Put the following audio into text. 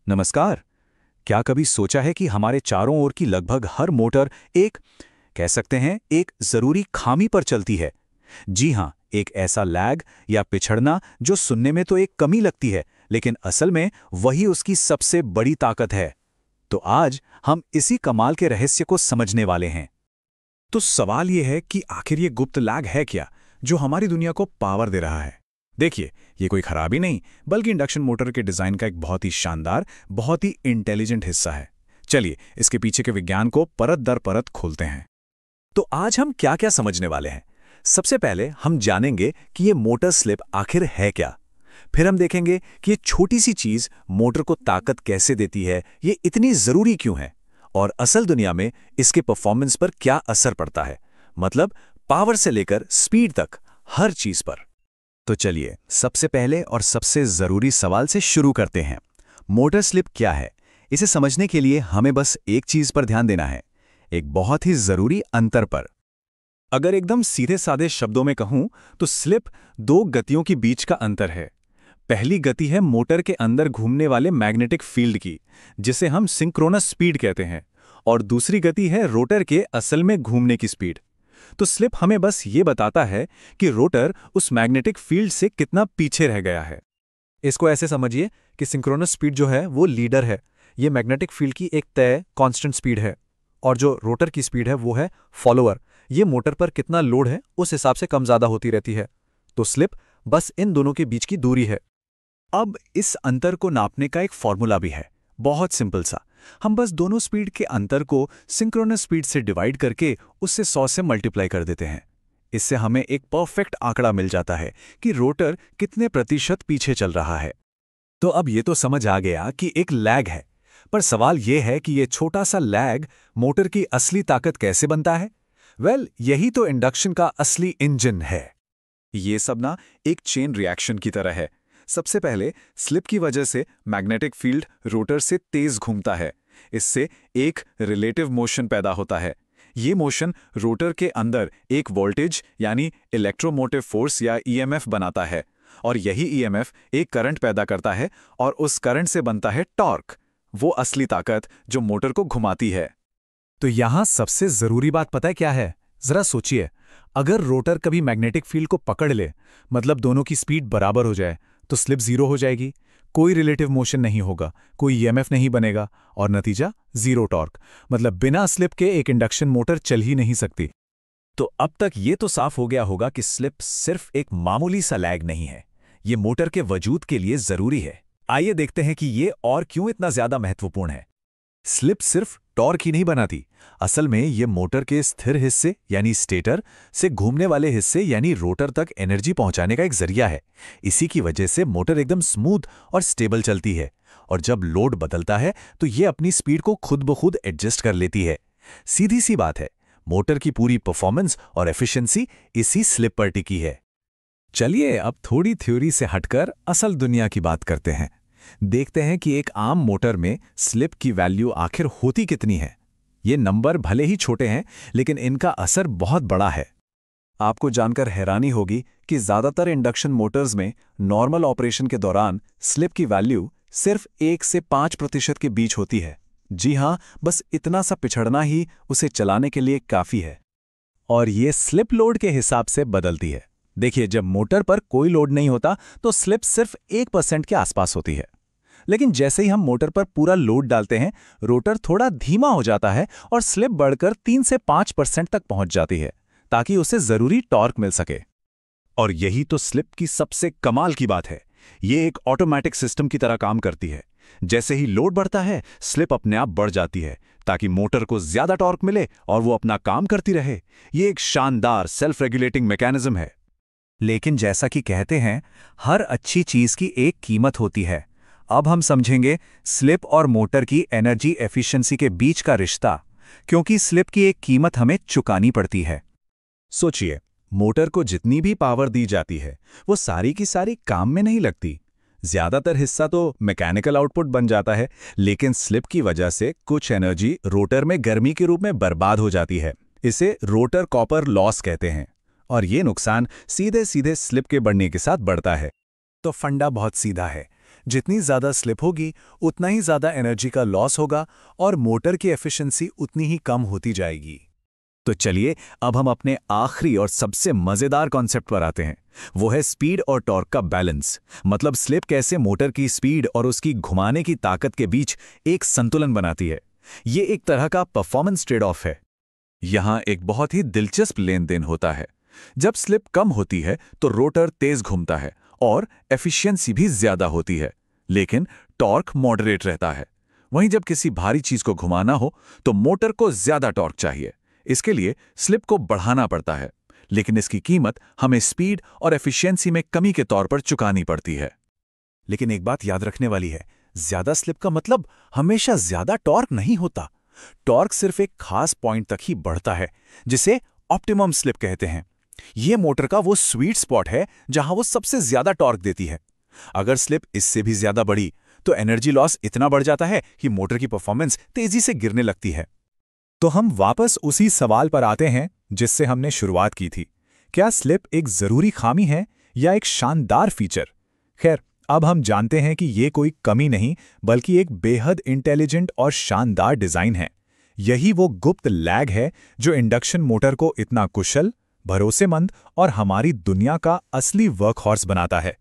नमस्कार। क्या कभी सोचा है कि हमारे चारों ओर की लगभग हर मोटर एक कह सकते हैं एक जरूरी खामी पर चलती है। जी हाँ, एक ऐसा लैग या पिछड़ना जो सुनने में तो एक कमी लगती है, लेकिन असल में वही उसकी सबसे बड़ी ताकत है। तो आज हम इसी कमाल के रहस्य को समझने वाले हैं। तो सवाल यह है कि आखिर ये गुप्त लैग है क्या जो हमारी दुनिया को पावर दे रहा है। देखिए, ये कोई खराबी नहीं बल्कि इंडक्शन मोटर के डिजाइन का एक बहुत ही शानदार, बहुत ही इंटेलिजेंट हिस्सा है। चलिए इसके पीछे के विज्ञान को परत दर परत खोलते हैं। तो आज हम क्या क्या समझने वाले हैं। सबसे पहले हम जानेंगे कि ये मोटर स्लिप आखिर है क्या। फिर हम देखेंगे कि ये छोटी सी चीज मोटर को ताकत कैसे देती है, ये इतनी जरूरी क्यों है, और असल दुनिया में इसके परफॉर्मेंस पर क्या असर पड़ता है, मतलब पावर से लेकर स्पीड तक, हर चीज पर। तो चलिए सबसे पहले और सबसे जरूरी सवाल से शुरू करते हैं। मोटर स्लिप क्या है? इसे समझने के लिए हमें बस एक चीज पर ध्यान देना है, एक बहुत ही जरूरी अंतर पर। अगर एकदम सीधे साधे शब्दों में कहूं तो स्लिप दो गतियों के बीच का अंतर है। पहली गति है मोटर के अंदर घूमने वाले मैग्नेटिक फील्ड की, जिसे हम सिंक्रोनस स्पीड कहते हैं, और दूसरी गति है रोटर के असल में घूमने की स्पीड। तो स्लिप हमें बस ये बताता है कि रोटर उस मैग्नेटिक फील्ड से कितना पीछे रह गया है। इसको ऐसे समझिए कि सिंक्रोनस स्पीड जो है वो लीडर है, ये मैग्नेटिक फील्ड की एक तय कांस्टेंट स्पीड है, और जो रोटर की स्पीड है वो है फॉलोअर, ये मोटर पर कितना लोड है उस हिसाब से कम ज़्यादा होती रहती है। तो स्लिप बस इन दोनों के बीच की दूरी है। अब इस अंतर को नापने का एक फॉर्मूला भी है, बहुत सिंपल सा। हम बस दोनों स्पीड के अंतर को सिंक्रोनस स्पीड से डिवाइड करके उससे 100 से मल्टीप्लाई कर देते हैं। इससे हमें एक परफेक्ट आंकड़ा मिल जाता है कि रोटर कितने प्रतिशत पीछे चल रहा है। तो अब ये तो समझ आ गया कि एक लैग है, पर सवाल यह है कि ये छोटा सा लैग मोटर की असली ताकत कैसे बनता है। यही तो इंडक्शन का असली इंजन है। ये सब ना एक चेन रिएक्शन की तरह है। सबसे पहले स्लिप की वजह से मैग्नेटिक फील्ड रोटर से तेज घूमता है। इससे एक रिलेटिव मोशन पैदा होता है। ये मोशन रोटर के अंदर एक वोल्टेज यानी इलेक्ट्रोमोटिव फोर्स या ईएमएफ बनाता है, और यही ईएमएफ एक करंट पैदा करता है, और उस करंट से बनता है टॉर्क, वो असली ताकत जो मोटर को घुमाती है। तो यहां सबसे जरूरी बात पता है क्या है? जरा सोचिए, अगर रोटर कभी मैग्नेटिक फील्ड को पकड़ ले, मतलब दोनों की स्पीड बराबर हो जाए, तो स्लिप जीरो हो जाएगी, कोई रिलेटिव मोशन नहीं होगा, कोई ईएमएफ नहीं बनेगा, और नतीजा जीरो टॉर्क, मतलब बिना स्लिप के एक इंडक्शन मोटर चल ही नहीं सकती। तो अब तक ये तो साफ हो गया होगा कि स्लिप सिर्फ एक मामूली सा लैग नहीं है, ये मोटर के वजूद के लिए जरूरी है। आइए देखते हैं कि ये और क्यों इतना ज्यादा महत्वपूर्ण है। स्लिप सिर्फ टॉर्क ही नहीं बनाती, असल में ये मोटर के स्थिर हिस्से यानी स्टेटर से घूमने वाले हिस्से यानी रोटर तक एनर्जी पहुंचाने का एक जरिया है। इसी की वजह से मोटर एकदम स्मूथ और स्टेबल चलती है, और जब लोड बदलता है तो ये अपनी स्पीड को खुद ब खुद एडजस्ट कर लेती है। सीधी सी बात है, मोटर की पूरी परफॉर्मेंस और एफिशिएंसी इसी स्लिप पर टिकी है। चलिए अब थोड़ी थ्योरी से हटकर असल दुनिया की बात करते हैं। देखते हैं कि एक आम मोटर में स्लिप की वैल्यू आखिर होती कितनी है। ये नंबर भले ही छोटे हैं, लेकिन इनका असर बहुत बड़ा है। आपको जानकर हैरानी होगी कि ज्यादातर इंडक्शन मोटर्स में नॉर्मल ऑपरेशन के दौरान स्लिप की वैल्यू सिर्फ 1 से 5% के बीच होती है। जी हां, बस इतना सा पिछड़ना ही उसे चलाने के लिए काफी है। और ये स्लिप लोड के हिसाब से बदलती है। देखिए, जब मोटर पर कोई लोड नहीं होता तो स्लिप सिर्फ 1% के आसपास होती है, लेकिन जैसे ही हम मोटर पर पूरा लोड डालते हैं, रोटर थोड़ा धीमा हो जाता है और स्लिप बढ़कर 3 से 5% तक पहुंच जाती है, ताकि उसे जरूरी टॉर्क मिल सके। और यही तो स्लिप की सबसे कमाल की बात है। ये एक ऑटोमेटिक सिस्टम की तरह काम करती है। जैसे ही लोड बढ़ता है, स्लिप अपने आप बढ़ जाती है, ताकि मोटर को ज्यादा टॉर्क मिले और वो अपना काम करती रहे। ये एक शानदार सेल्फ रेगुलेटिंग मैकेनिज्म है। लेकिन जैसा कि कहते हैं, हर अच्छी चीज की एक कीमत होती है। अब हम समझेंगे स्लिप और मोटर की एनर्जी एफिशिएंसी के बीच का रिश्ता, क्योंकि स्लिप की एक कीमत हमें चुकानी पड़ती है। सोचिए, मोटर को जितनी भी पावर दी जाती है, वो सारी की सारी काम में नहीं लगती। ज्यादातर हिस्सा तो मैकेनिकल आउटपुट बन जाता है, लेकिन स्लिप की वजह से कुछ एनर्जी रोटर में गर्मी के रूप में बर्बाद हो जाती है। इसे रोटर कॉपर लॉस कहते हैं, और ये नुकसान सीधे सीधे स्लिप के बढ़ने के साथ बढ़ता है। तो फंडा बहुत सीधा है। जितनी ज़्यादा स्लिप होगी उतना ही ज़्यादा एनर्जी का लॉस होगा और मोटर की एफिशिएंसी उतनी ही कम होती जाएगी। तो चलिए अब हम अपने आखिरी और सबसे मजेदार कॉन्सेप्ट पर आते हैं। वो है स्पीड और टॉर्क का बैलेंस। मतलब स्लिप कैसे मोटर की स्पीड और उसकी घुमाने की ताकत के बीच एक संतुलन बनाती है। ये एक तरह का परफॉर्मेंस ट्रेड ऑफ है। यहाँ एक बहुत ही दिलचस्प लेन देन होता है। जब स्लिप कम होती है तो रोटर तेज घूमता है और एफिशिएंसी भी ज्यादा होती है, लेकिन टॉर्क मॉडरेट रहता है। वहीं जब किसी भारी चीज को घुमाना हो तो मोटर को ज्यादा टॉर्क चाहिए। इसके लिए स्लिप को बढ़ाना पड़ता है, लेकिन इसकी कीमत हमें स्पीड और एफिशिएंसी में कमी के तौर पर चुकानी पड़ती है। लेकिन एक बात याद रखने वाली है, ज्यादा स्लिप का मतलब हमेशा ज्यादा टॉर्क नहीं होता। टॉर्क सिर्फ एक खास पॉइंट तक ही बढ़ता है, जिसे ऑप्टिमम स्लिप कहते हैं। यह मोटर का वो स्वीट स्पॉट है जहां वो सबसे ज्यादा टॉर्क देती है। अगर स्लिप इससे भी ज्यादा बढ़ी तो एनर्जी लॉस इतना बढ़ जाता है कि मोटर की परफॉर्मेंस तेजी से गिरने लगती है। तो हम वापस उसी सवाल पर आते हैं जिससे हमने शुरुआत की थी। क्या स्लिप एक जरूरी खामी है या एक शानदार फीचर? खैर, अब हम जानते हैं कि ये कोई कमी नहीं बल्कि एक बेहद इंटेलिजेंट और शानदार डिजाइन है। यही वो गुप्त लैग है जो इंडक्शन मोटर को इतना कुशल, भरोसेमंद और हमारी दुनिया का असली वर्कहॉर्स बनाता है।